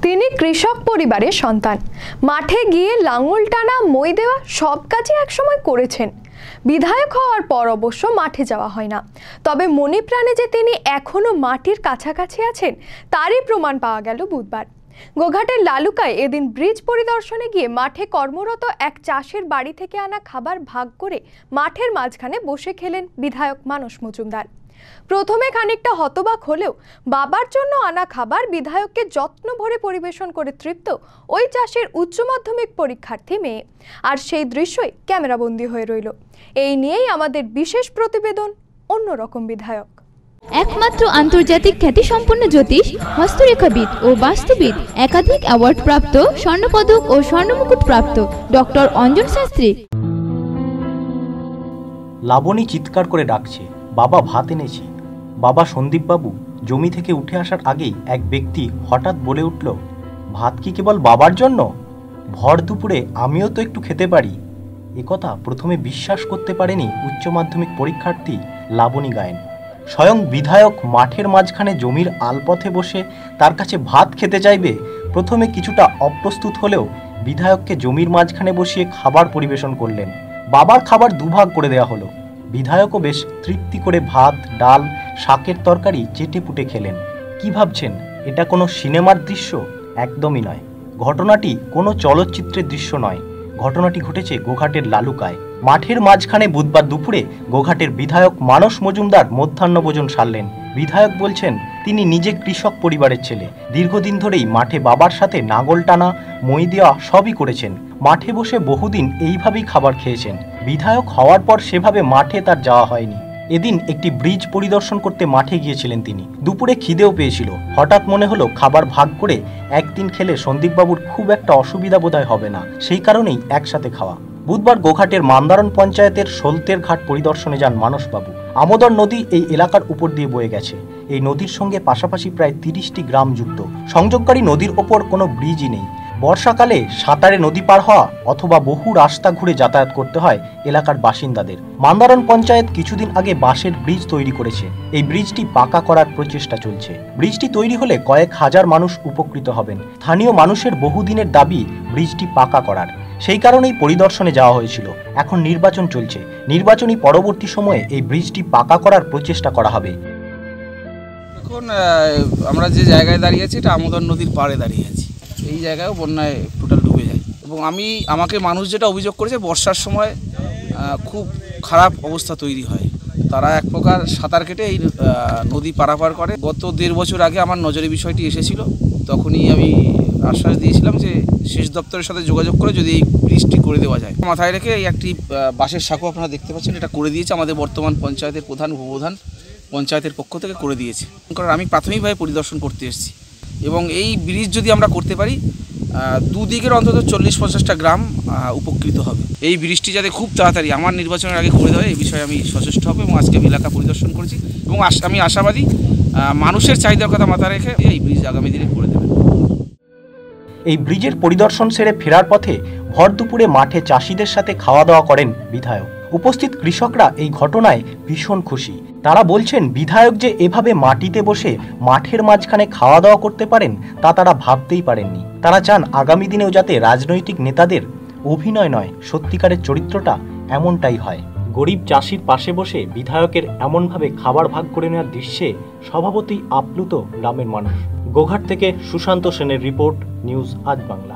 তিনি কৃষক পরিবারের সন্তান। মাঠে গিয়ে লাঙল টানা, মই দেওয়া সব কাজই একসময় করেছেন। বিধায়ক হওয়ার পর অবশ্য মাঠে যাওয়া হয় না, তবে মনে প্রাণে যে তিনি এখনো মাটির কাছাকাছি আছেন তারই প্রমাণ পাওয়া গেল বুধবার। গোঘাটের লালুকায় এদিন ব্রিজ পরিদর্শনে গিয়ে মাঠে কর্মরত এক চাষির বাড়ি থেকে আনা খাবার ভাগ করে মাঠের মাঝখানে বসে খেলেন বিধায়ক মানস মজুমদার। প্রথমে খানিকটা হতবাক হলেও বাবার জন্য আনা খাবার বিধায়ককে যত্ন ভরে পরিবেশন করে তৃপ্ত ওই চাষির উচ্চ মাধ্যমিক পরীক্ষার্থী মেয়ে। আর সেই দৃশ্যই ক্যামেরাবন্দি হয়ে রইল। এই নিয়েই আমাদের বিশেষ প্রতিবেদন অন্যরকম বিধায়ক। একমাত্র আন্তর্জাতিক খ্যাতিসম্পন্ন জ্যোতিষ, হস্তরেখাবিদ ও বাস্তুবিদ, একাধিক অ্যাওয়ার্ড প্রাপ্ত, স্বর্ণপদক ও স্বর্ণমুকুট প্রাপ্ত ডক্টর অঞ্জন শাস্ত্রী। লাবণী চিৎকার করে ডাকছে, বাবা ভাত এনেছি। বাবা সন্দীপবাবু জমি থেকে উঠে আসার আগেই এক ব্যক্তি হঠাৎ বলে উঠল, ভাত কি কেবল বাবার জন্য? ভর দুপুরে আমিও তো একটু খেতে পারি। একথা প্রথমে বিশ্বাস করতে পারেনি উচ্চ মাধ্যমিক পরীক্ষার্থী লাবণী গায়েন। স্বয়ং বিধায়ক মাঠের মাঝখানে জমির আলপথে বসে তার কাছে ভাত খেতে চাইবে। প্রথমে কিছুটা অপ্রস্তুত হলেও বিধায়ককে জমির মাঝখানে বসিয়ে খাবার পরিবেশন করলেন। বাবার খাবার দুভাগ করে দেওয়া হলো। বিধায়কও বেশ তৃপ্তি করে ভাত, ডাল, শাকের তরকারি চেটে পুটে খেলেন। কি ভাবছেন, এটা কোনো সিনেমার দৃশ্য? একদমই নয়। ঘটনাটি কোনো চলচ্চিত্রের দৃশ্য নয়। ঘটনাটি ঘটেছে গোঘাটের লালুকায়। মাঠের মাঝখানে বুধবার দুপুরে গোঘাটের বিধায়ক মানস মজুমদার মধ্যাহ্নভোজন সারলেন। বিধায়ক বলছেন, তিনি নিজে কৃষক পরিবারের ছেলে। দীর্ঘদিন ধরেই মাঠে বাবার সাথে নাঙল টানা, মই দেওয়া সবই করেছেন। মাঠে বসে বহুদিন এইভাবেই খাবার খেয়েছেন। বিধায়ক হওয়ার পর সেভাবে মাঠে তার যাওয়া হয়নি। এদিন একটি ব্রিজ পরিদর্শন করতে মাঠে গিয়েছিলেন তিনি। দুপুরে খিদেও পেয়েছিল। হঠাৎ মনে হলো খাবার ভাগ করে একদিন খেলে সন্দীপবাবুর খুব একটা অসুবিধা বোধহয় হবে না, সেই কারণেই একসাথে খাওয়া। বুধবার গোঘাটের মান্দারণ পঞ্চায়েতের সোলতের ঘাট পরিদর্শনে যান মানসবাবু। আমোদর নদী এই এলাকার উপর দিয়ে বয়ে গেছে। এই নদীর সঙ্গে পাশাপাশি প্রায় 30টি গ্রাম যুক্ত। সংযোগকারী নদীর ওপর কোনো ব্রিজই নেই। বর্ষাকালে সাঁতারে নদী পার হওয়া অথবা বহু রাস্তা ঘুরে যাতায়াত করতে হয় এলাকার বাসিন্দাদের। মান্দারণ পঞ্চায়েত কিছুদিন আগে বাঁশের ব্রিজ তৈরি করেছে। এই ব্রিজটি পাকা করার প্রচেষ্টা চলছে। ব্রিজটি তৈরি হলে কয়েক হাজার মানুষ উপকৃত হবেন। স্থানীয় মানুষের বহুদিনের দাবি ব্রিজটি পাকা করার। সেই কারণেই পরিদর্শনে যাওয়া হয়েছিল। এখন নির্বাচন চলছে। নির্বাচনী পরবর্তী সময়ে এই ব্রিজটি পাকা করার প্রচেষ্টা করা হবে। এখন আমরা যে জায়গায় দাঁড়িয়ে আছি এটা আমোদর নদীর পাড়ে দাঁড়িয়ে আছি। এই জায়গায় বন্যায় টোটাল ডুবে যায় এবং আমাকে মানুষ যেটা অভিযোগ করেছে, বর্ষার সময় খুব খারাপ অবস্থা তৈরি হয়। তারা এক প্রকার সাঁতার কেটে এই নদী পারাপার করে। গত 1.5 বছর আগে আমার নজরে বিষয়টি এসেছিল। তখনই আমি আশ্বাস দিয়েছিলাম যে সেচ দপ্তরের সাথে যোগাযোগ করে যদি এই ব্রিজটি করে দেওয়া যায়। মাথায় রেখে এই একটি বাঁশের সাঁকো আপনারা দেখতে পাচ্ছেন, এটা করে দিয়েছে আমাদের বর্তমান পঞ্চায়েতের প্রধান, উপপ্রধান পঞ্চায়েতের পক্ষ থেকে করে দিয়েছে। কারণ আমি প্রাথমিকভাবে পরিদর্শন করতে এসেছি এবং এই ব্রিজ যদি আমরা করতে পারি, দুদিকের অন্তত 40-50টা গ্রাম উপকৃত হবে। এই ব্রিজটি যাতে খুব তাড়াতাড়ি আমার নির্বাচনের আগে করে দেওয়া, এই বিষয়ে আমি সচেষ্ট হব এবং আজকে আমি এলাকা পরিদর্শন করেছি এবং আমি আশাবাদী মানুষের চাহিদার কথা মাথায় রেখে এই ব্রিজ আগামী দিনে করে দেবে। এই ব্রিজের পরিদর্শন সেরে ফেরার পথে ভর দুপুরে মাঠে চাষিদের সাথে খাওয়া দাওয়া করেন বিধায়ক। উপস্থিত কৃষকরা এই ঘটনায় ভীষণ খুশি। তারা বলছেন, বিধায়ক যে এভাবে মাটিতে বসে মাঠের মাঝখানে খাওয়া দাওয়া করতে পারেন তা তারা ভাবতেই পারেননি। তারা চান আগামী দিনেও যাতে রাজনৈতিক নেতাদের অভিনয় নয়, সত্যিকারের চরিত্রটা এমনটাই হয়। গরিব চাষির পাশে বসে বিধায়কের এমনভাবে খাবার ভাগ করে নেওয়ার দৃশ্যে স্বভাবতই আপ্লুত গ্রামের মানুষ। গোঘাট থেকে সুশান্ত সেনের রিপোর্ট, নিউজ আজ বাংলা।